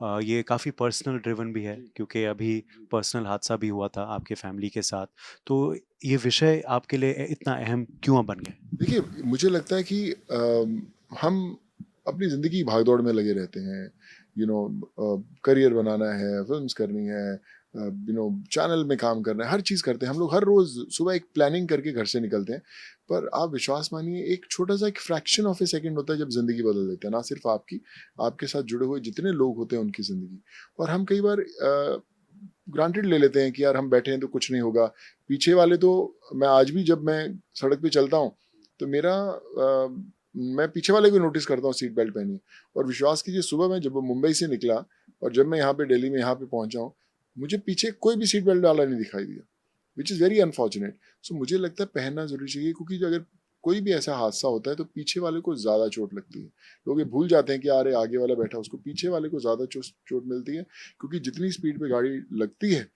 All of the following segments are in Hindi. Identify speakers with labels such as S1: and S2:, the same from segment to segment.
S1: ये काफ़ी पर्सनल ड्रिवन भी है
S2: जी,
S1: क्योंकि अभी
S2: जी।
S1: पर्सनल हादसा भी हुआ था आपके फैमिली के साथ। तो ये विषय आपके लिए इतना अहम क्यों बन गया?
S2: देखिए, मुझे लगता है कि हम अपनी ज़िंदगी की भाग-दौड़ में लगे रहते हैं। करियर बनाना है, फ़िल्म्स करनी है, चैनल में काम करना है, हर चीज़ करते हैं। हम लोग हर रोज़ सुबह एक प्लानिंग करके घर से निकलते हैं। पर आप विश्वास मानिए, एक छोटा-सा एक फ्रैक्शन ऑफ ए सेकंड होता है जब ज़िंदगी बदल देता है। ना सिर्फ़ आपकी, आपके साथ जुड़े हुए जितने लोग होते हैं उनकी ज़िंदगी। और हम कई बार ग्रांटेड ले लेते हैं कि यार हम बैठे हैं तो कुछ नहीं होगा। पीछे वाले तो, मैं आज भी जब मैं सड़क पे चलता हूँ तो मैं पीछे वाले को नोटिस करता हूँ सीट बेल्ट पहनी है। और विश्वास कीजिए, सुबह मैं जब मुंबई से निकला और जब मैं यहाँ पे दिल्ली में यहाँ पे पहुँचा हूँ, मुझे पीछे कोई भी सीट बेल्ट वाला नहीं दिखाई दिया, व्हिच इज़ वेरी अनफॉर्चुनेट। सो मुझे लगता है पहनना ज़रूरी चाहिए, क्योंकि जो अगर कोई भी ऐसा हादसा होता है तो पीछे वाले को ज़्यादा चोट लगती है। लोग ये भूल जाते हैं कि अरे आगे वाला बैठा, उसको पीछे वाले को ज़्यादा चोट मिलती है, क्योंकि जितनी स्पीड पे गाड़ी लगती है,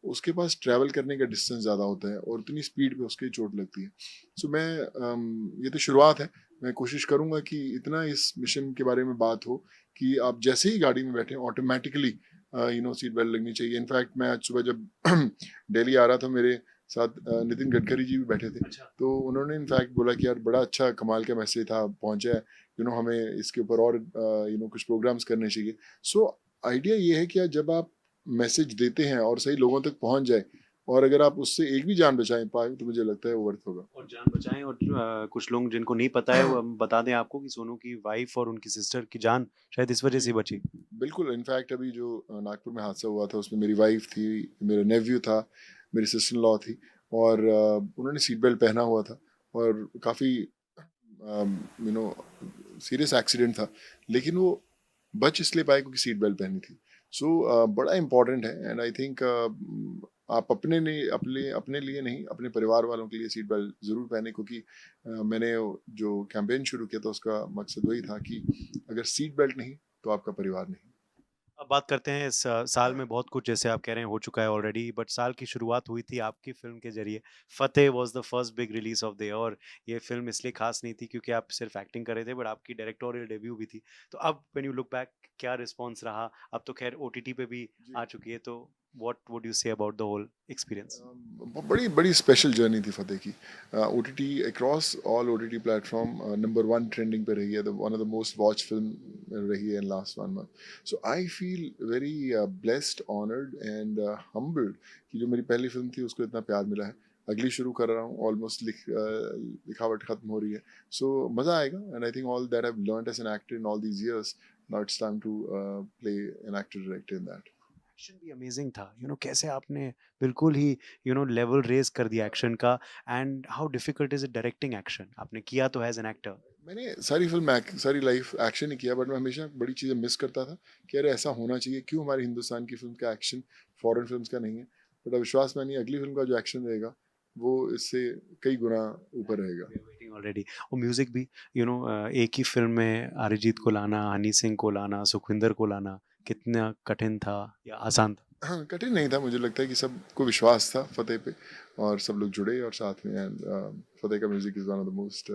S2: उसके पास ट्रैवल करने का डिस्टेंस ज़्यादा होता है और उतनी स्पीड पे उसकी चोट लगती है। सो ये तो शुरुआत है। मैं कोशिश करूँगा कि इतना इस मिशन के बारे में बात हो कि आप जैसे ही गाड़ी में बैठे ऑटोमैटिकली सीट बेल्ट लगनी चाहिए। इनफैक्ट मैं आज सुबह जब दिल्ली आ रहा था, मेरे साथ नितिन गडकरी जी भी बैठे थे।
S1: अच्छा।
S2: तो उन्होंने इनफैक्ट बोला कि यार बड़ा अच्छा कमाल का मैसेज था, पहुँचा है। हमें इसके ऊपर और कुछ प्रोग्राम्स करने चाहिए। सो आइडिया ये है कि यार जब आप मैसेज देते हैं और सही लोगों तक पहुँच जाए, और अगर आप उससे एक भी जान बचाएँ पाएँ, तो मुझे लगता है वो वर्थ होगा।
S1: और जान बचाएँ और कुछ लोग जिनको नहीं पता है वो हम बता दें आपको कि सोनू की वाइफ़ और उनकी सिस्टर की जान शायद इस वज़ह
S2: जी,
S1: से बची।
S2: बिल्कुल। इनफैक्ट अभी जो नागपुर में हादसा हुआ था, उसमें मेरी वाइफ़ थी, मेरा नेफ्यू था, मेरी सिस्टर इन लॉ थी, और उन्होंने सीट बेल्ट पहना हुआ था, और काफ़ी यू नो सीरियस एक्सीडेंट था, लेकिन वो बच इसलिए पाए क्योंकि सीट बेल्ट पहनी थी। सो बड़ा इम्पोर्टेंट है, एंड आई थिंक आप अपने अपने लिए नहीं, अपने परिवार वालों के लिए सीट बेल्ट ज़रूर पहने, क्योंकि मैंने जो कैंपेन शुरू किया था उसका मकसद वही था कि अगर सीट बेल्ट नहीं तो आपका परिवार नहीं।
S1: अब बात करते हैं इस साल में बहुत कुछ जैसे आप कह रहे हैं हो चुका है ऑलरेडी बट साल की शुरुआत हुई थी आपकी फ़िल्म के ज़रिए। फ़तेह was the first big release of the year और ये फ़िल्म इसलिए ख़ास नहीं थी क्योंकि आप सिर्फ़ एक्टिंग कर रहे थे बट आपकी डायरेक्टोरियल डेब्यू भी थी। तो अब व्हेन यू लुक बैक क्या रिस्पॉन्स रहा? अब तो ख़ैर ओटीटी पे भी
S2: जी।
S1: आ चुकी है तो what would you say about the whole experience?
S2: बड़ी बड़ी स्पेशल जर्नी थी फतेह की। OTT across all OTT platform number one trending पे रही है, one of the most watch film रही है in last 1 month. So I feel very blessed, honoured and humbled कि जो मेरी पहली फिल्म थी उसको इतना प्यार मिला है। अगली शुरू कर रहा हूँ, ऑलमोस्ट लिखावट खत्म हो रही है। सो मज़ा आएगा, and I think all that I learned as an actor in all these years, now it's time to play an actor director in that.
S1: Action भी अमेजिंग था। कैसे आपने बिल्कुल ही लेवल रेज़ कर दिया एक्शन का and how difficult is it directing action? आपने किया तो एज़ एन एक्टर।
S2: मैंने सारी लाइफ एक्शन ही किया, बट मैं हमेशा बड़ी चीज़ें मिस करता था कि अरे ऐसा होना चाहिए, क्यों हमारी हिंदुस्तान की फिल्म का एक्शन फॉरेन फिल्म्स का नहीं है। बट अब विश्वास मानिए, अगली फिल्म का जो एक्शन रहेगा वो इससे कई गुना ऊपर रहेगा।
S1: We are waiting already. और म्यूजिक भी एक ही फिल्म में अरिजीत को लाना, हनी सिंह को लाना, सुखविंदर को लाना कितना कठिन था या आसान था?
S2: हाँ, कठिन नहीं था। मुझे लगता है कि सबको विश्वास था फतेह पे, और सब लोग जुड़े और साथ में, एंड फतेह का music is one of the most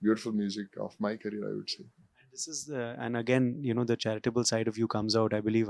S2: beautiful music of my career, I would say.
S1: And this is and again the charitable side of you comes out I believe